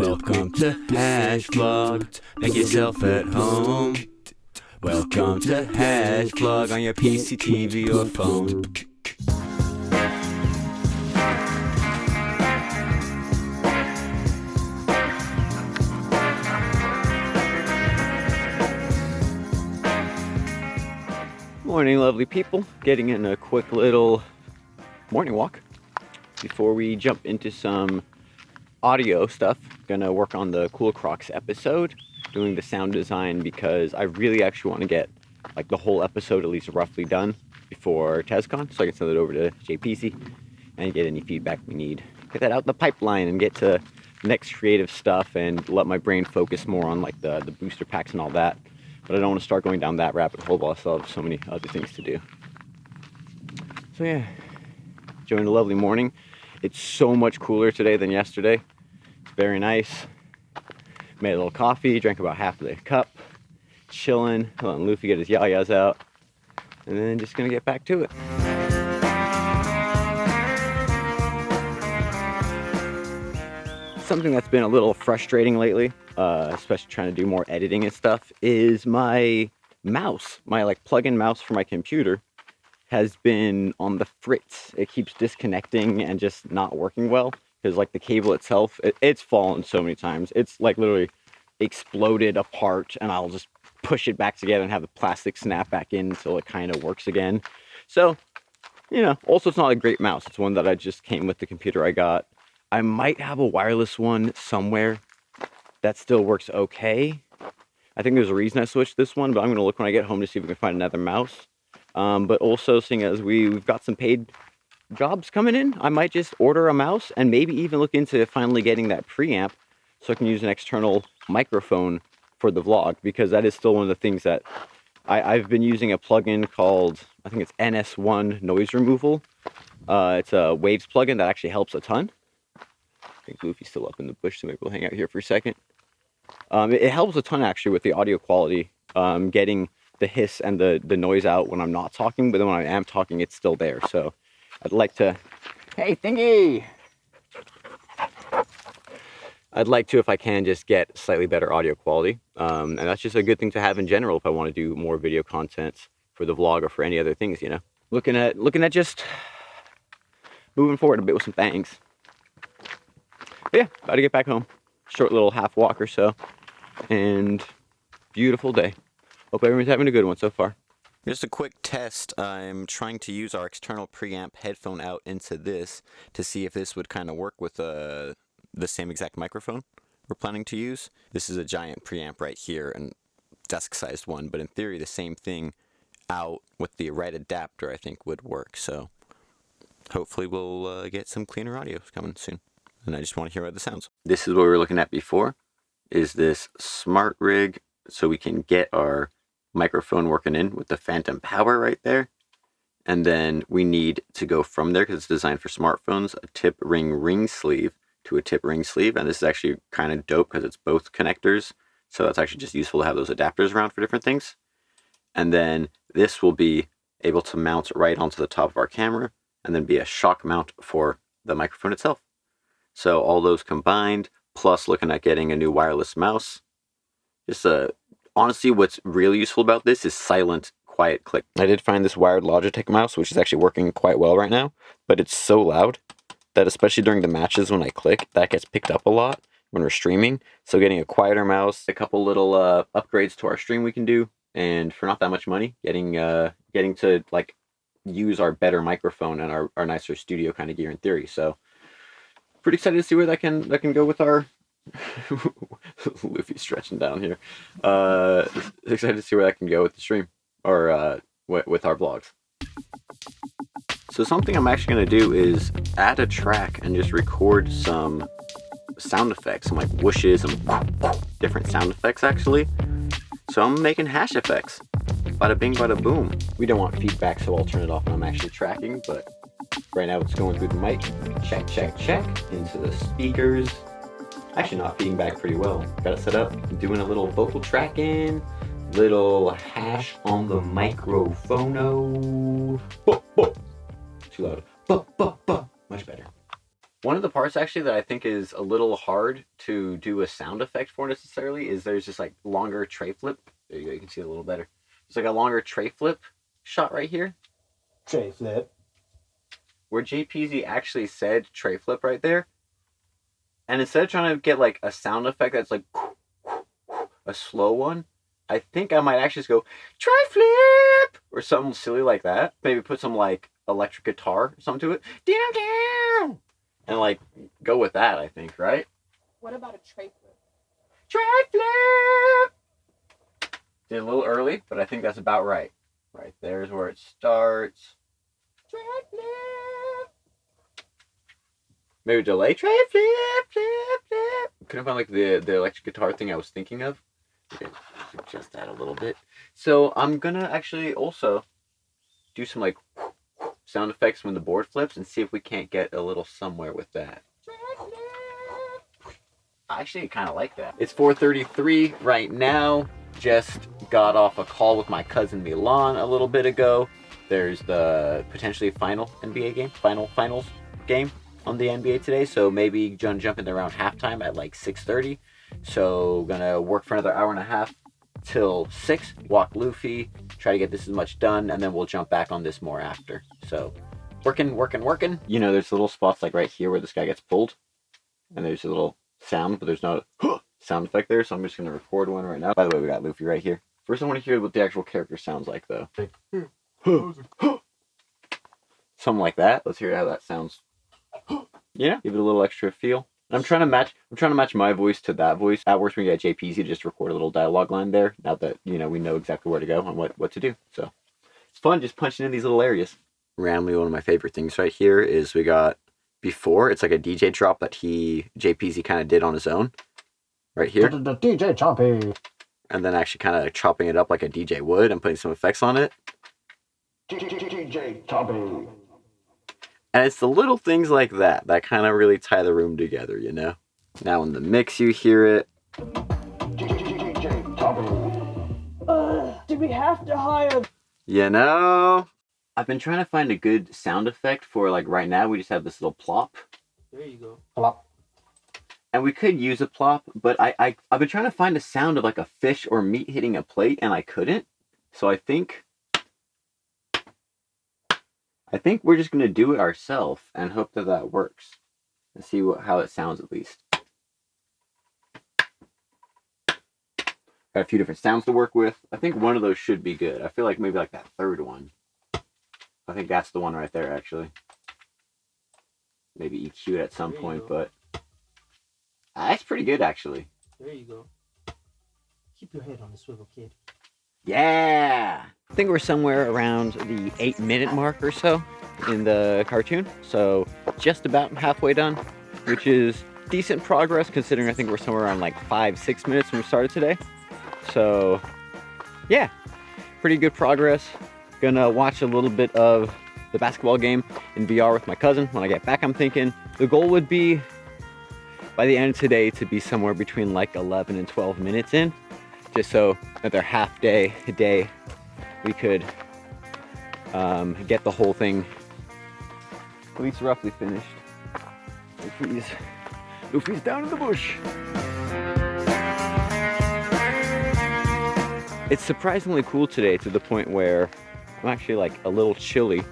Welcome to Hash Vlog. Make yourself at home. Welcome to Hash Vlog on your PC, TV, or phone. Morning, lovely people. Getting in a quick little morning walk before we jump into some audio stuff. Gonna work on the Cool Crocs episode, doing the sound design, because I really actually want to get like the whole episode at least roughly done before TesCon, so I can send it over to JPC and get any feedback we need. Get that out in the pipeline and get to next creative stuff and let my brain focus more on like the booster packs and all that. But I don't want to start going down that rabbit hole while I still have so many other things to do. So yeah, enjoying a lovely morning. It's so much cooler today than yesterday. It's very nice. Made a little coffee, drank about half of the cup, chilling, letting Luffy get his yayas out, and then just gonna get back to it. Something that's been a little frustrating lately, especially trying to do more editing and stuff, is my mouse. My like plug-in mouse for my computer has been on the fritz. It keeps disconnecting and just not working well, because like the cable itself, it's fallen so many times. It's like literally exploded apart, and I'll just push it back together and have the plastic snap back in until it kind of works again. So, you know, also it's not a great mouse. It's one that I just came with the computer I got. I might have a wireless one somewhere that still works okay. I think there's a reason I switched this one, but I'm gonna look when I get home to see if we can find another mouse. But also, seeing as we've got some paid jobs coming in, I might just order a mouse and maybe even look into finally getting that preamp so I can use an external microphone for the vlog, because that is still one of the things that I've been using a plugin called, I think it's NS1 noise removal. It's a Waves plugin that actually helps a ton. I think Luffy's still up in the bush, so maybe we'll hang out here for a second. It helps a ton actually with the audio quality, getting the hiss and the noise out when I'm not talking, but then when I am talking, it's still there. So I'd like to, hey Thingy! I'd like to, if I can, just get slightly better audio quality. And that's just a good thing to have in general if I want to do more video content for the vlog or for any other things, you know. Looking at just moving forward a bit with some things. But yeah, about to get back home. Short little half walk or so. And beautiful day. Hope everyone's having a good one so far. Just a quick test. I'm trying to use our external preamp headphone out into this to see if this would kind of work with the same exact microphone we're planning to use. This is a giant preamp right here, and desk-sized one, but in theory the same thing out with the right adapter I think would work. So hopefully we'll get some cleaner audio coming soon. And I just want to hear how the sounds. This is what we were looking at before, is this smart rig, so we can get our microphone working in with the phantom power right there. And then we need to go from there, because it's designed for smartphones, a tip ring sleeve to a tip ring sleeve. And this is actually kind of dope because it's both connectors. So it's actually just useful to have those adapters around for different things. And then this will be able to mount right onto the top of our camera and then be a shock mount for the microphone itself. So all those combined, plus looking at getting a new wireless mouse. Just honestly, what's really useful about this is silent, quiet click. I did find this wired Logitech mouse, which is actually working quite well right now, but it's so loud that especially during the matches when I click, that gets picked up a lot when we're streaming. So getting a quieter mouse, a couple little upgrades to our stream we can do, and for not that much money, getting to like use our better microphone and our nicer studio kind of gear in theory. So pretty excited to see where that can go with our Luffy stretching down here. Excited to see where that can go with the stream, or with our vlogs. So something I'm actually going to do is add a track and just record some sound effects, some like whooshes and different sound effects actually. So I'm making hash effects. Bada bing, bada boom. We don't want feedback, so I'll turn it off when I'm actually tracking, but right now it's going through the mic. Check, check, check. Into the speakers. Actually not feeding back pretty well. Got it set up. I'm doing a little vocal tracking. Little hash on the microphono. Too loud. Much better. One of the parts actually that I think is a little hard to do a sound effect for necessarily is there's this like longer tray flip. There you go, you can see it a little better. It's like a longer tray flip shot right here. Tray flip. Where JPZ actually said tray flip right there. And instead of trying to get like a sound effect that's like a slow one, I think I might actually just go tray flip or something silly like that. Maybe put some like electric guitar or something to it. Down. And like go with that, I think, right? What about a tray flip? Tray flip! Did a little early, but I think that's about right. Right there's where it starts. Tray flip! Maybe delay. Tray flip, flip, flip. Couldn't find like the electric guitar thing I was thinking of. Okay, adjust that a little bit. So I'm gonna actually also do some like sound effects when the board flips and see if we can't get a little somewhere with that. I actually kind of like that. It's 4:33 right now. Just got off a call with my cousin Milan a little bit ago. There's the potentially final NBA game, finals game on the NBA today. So maybe jump in there around halftime at like 6:30. So gonna work for another hour and a half till 6, walk Luffy, try to get this as much done, and then we'll jump back on this more after. So working. You know, there's little spots like right here where this guy gets pulled, and there's a little sound, but there's not a sound effect there, so I'm just gonna record one right now. By the way, we got Luffy right here. First I want to hear what the actual character sounds like though. Something like that. Let's hear how that sounds. Yeah, give it a little extra feel. I'm trying to match my voice to that voice. At worst, we get JPZ to just record a little dialogue line there. Now that, you know, we know exactly where to go and what to do. So it's fun just punching in these little areas. Randomly, one of my favorite things right here is we got before. It's like a DJ drop that JPZ kind of did on his own. Right here. The DJ choppy. And then actually kind of chopping it up like a DJ would and putting some effects on it. DJ choppy. And it's the little things like that kind of really tie the room together, you know? Now in the mix you hear it. Did we have to hire? You know? I've been trying to find a good sound effect for like right now we just have this little plop. There you go. Plop. And we could use a plop, but I've been trying to find a sound of like a fish or meat hitting a plate and I couldn't. So I think we're just going to do it ourselves and hope that works. And see how it sounds at least. Got a few different sounds to work with. I think one of those should be good. I feel like maybe like that third one. I think that's the one right there actually. Maybe EQ it at some point, but that's pretty good actually. There you go. Keep your head on the swivel, kid. Yeah! I think we're somewhere around the 8-minute mark or so in the cartoon. So just about halfway done, which is decent progress considering I think we're somewhere around like 5-6 minutes when we started today. So yeah, pretty good progress. Gonna watch a little bit of the basketball game in VR with my cousin when I get back. I'm thinking the goal would be by the end of today to be somewhere between like 11 and 12 minutes in. Just so another half day we could get the whole thing at least roughly finished. Luffy's down in the bush. It's surprisingly cool today to the point where I'm actually like a little chilly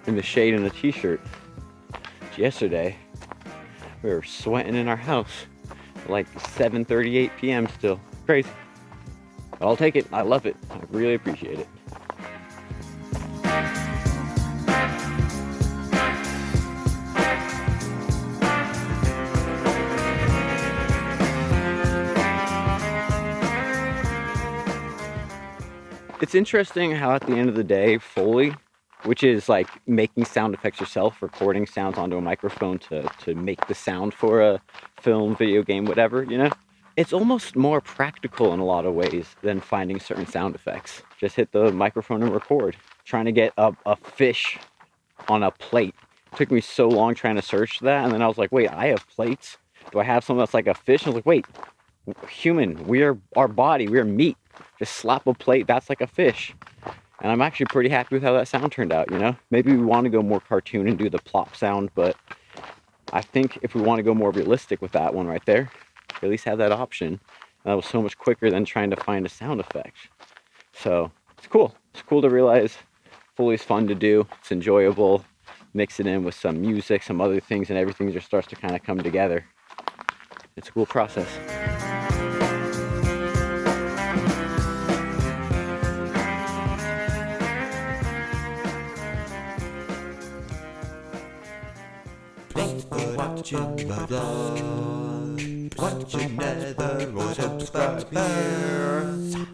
in the shade in a t-shirt. Yesterday we were sweating in our house at like 7:38 p.m. still. Crazy. But I'll take it. I love it. I really appreciate it. It's interesting how at the end of the day, Foley, which is like making sound effects yourself, recording sounds onto a microphone to make the sound for a film, video game, whatever, you know? It's almost more practical in a lot of ways than finding certain sound effects. Just hit the microphone and record. Trying to get a fish on a plate. It took me so long trying to search that, and then I was like, wait, I have plates? Do I have something that's like a fish? And I was like, wait, human, our body, we're meat. Just slap a plate, that's like a fish. And I'm actually pretty happy with how that sound turned out, you know? Maybe we want to go more cartoon and do the plop sound, but I think if we want to go more realistic with that one right there, at least have that option. That was so much quicker than trying to find a sound effect. So it's cool. It's cool to realize Foley's fun to do. It's enjoyable. Mix it in with some music, some other things, and everything just starts to kind of come together. It's a cool process. Thanks for watching my vlog. Watch another or subscribe here.